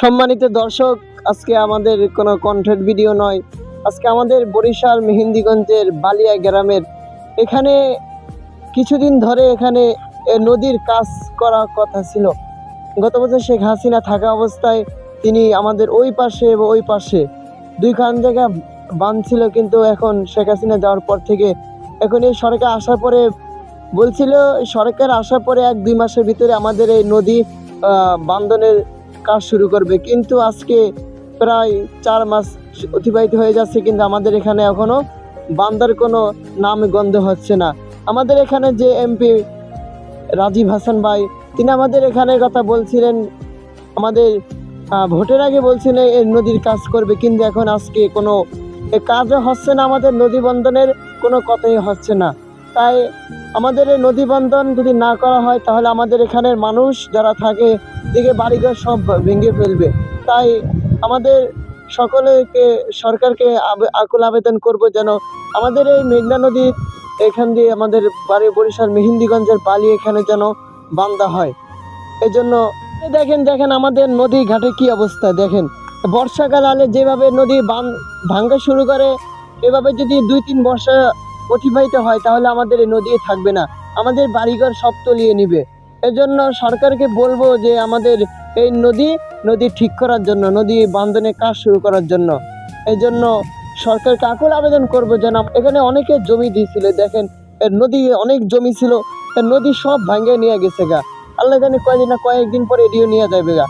সম্মানিত দর্শক, আজকে আমাদের কোনো কন্টেন্ট ভিডিও নয়। আজকে আমাদের বরিশাল মেহেন্দিগঞ্জের বালিয়া গ্রামের এখানে কিছুদিন ধরে এখানে নদীর কাজ করার কথা ছিল। গত বছর শেখ হাসিনা থাকা অবস্থায় তিনি আমাদের ওই পাশে এবং ওই পাশে দুইখান জায়গা বাঁধছিল, কিন্তু এখন শেখ হাসিনা যাওয়ার পর থেকে এখন এই সরকার আসার পরে বলছিল, সরকার আসার পরে 1-2 মাসের ভিতরে আমাদের এই নদী বান্ধনের কাজ শুরু করবে, কিন্তু আজকে প্রায় 4 মাস অতিবাহিত হয়ে যাচ্ছে, কিন্তু আমাদের এখানে এখনো বান্দার কোনো নাম গন্ধ হচ্ছে না। আমাদের এখানে যে এমপি রাজীব হাসান ভাই, তিনি আমাদের এখানে কথা বলছিলেন, আমাদের ভোটের আগে বলছিলেন এই নদীর কাজ করবে, কিন্তু এখন আজকে কোনো কাজও হচ্ছে না, আমাদের নদী বন্ধনের কোনো কথাই হচ্ছে না। তাই আমাদের এই নদী বন্ধন যদি না করা হয় তাহলে আমাদের এখানের মানুষ যারা থাকে দিকে বাড়িঘর সব ভেঙে ফেলবে। তাই আমাদের সকলকে সরকারকে আকুল আবেদন করব যেন আমাদের এই মেঘনা নদীর এখান দিয়ে আমাদের বাড়ি বরিশাল মেহেন্দিগঞ্জের বালি এখানে যেন বান্ধা হয়। এজন্য দেখেন আমাদের নদী ঘাটে কি অবস্থা। দেখেন বর্ষাকাল আলে যেভাবে নদী ভাঙ্গা শুরু করে, এভাবে যদি 2-3 বর্ষা অতিবাহিত হয় তাহলে আমাদের এই নদী থাকবে না, আমাদের বাড়িঘর সব তলিয়ে নিবে। এজন্য সরকারকে বলবো যে আমাদের এই নদী ঠিক করার জন্য, নদী বান্ধনে কাজ শুরু করার জন্য। এই জন্য সরকারকে আকুল আবেদন করবো যেন, এখানে অনেকে জমি দিয়েছিল, দেখেন নদী অনেক জমি ছিল, নদী সব ভাঙ্গে নিয়ে গেছে গা। আল্লাহ জানে কয়েকদিন পরে এডিও নিয়ে যাবে গা।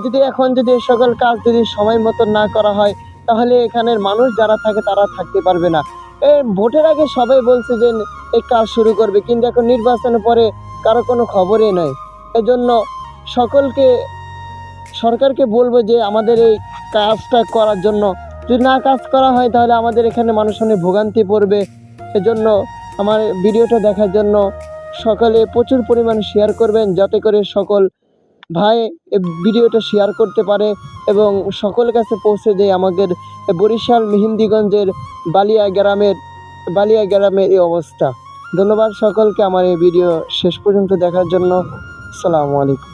যদি এখন যদি এই সকল কাজ যদি সময় মতো না করা হয় তাহলে এখানের মানুষ যারা থাকে তারা থাকতে পারবে না। এই ভোটের আগে সবাই বলছে যে এই কাজ শুরু করবে, কিন্তু এখন নির্বাচনের পরে কারো কোনো খবরই নাই। এজন্য সরকারকে বলবো যে আমাদের এই কাজটা করার জন্য, যদি না কাজ করা হয় তাহলে আমাদের এখানে মানুষ অনেক ভোগান্তি পড়বে। এজন্য আমার ভিডিওটা দেখার জন্য সকলে প্রচুর পরিমাণ শেয়ার করবেন, যাতে করে সকল ভাই এই ভিডিওটা শেয়ার করতে পারে এবং সকলের কাছে পৌঁছে দেয় আমাদের বরিশাল মেহেন্দিগঞ্জের বালিয়া গ্রামের এই অবস্থা। ধন্যবাদ সকলকে আমার এই ভিডিও শেষ পর্যন্ত দেখার জন্য। আসসালামু আলাইকুম।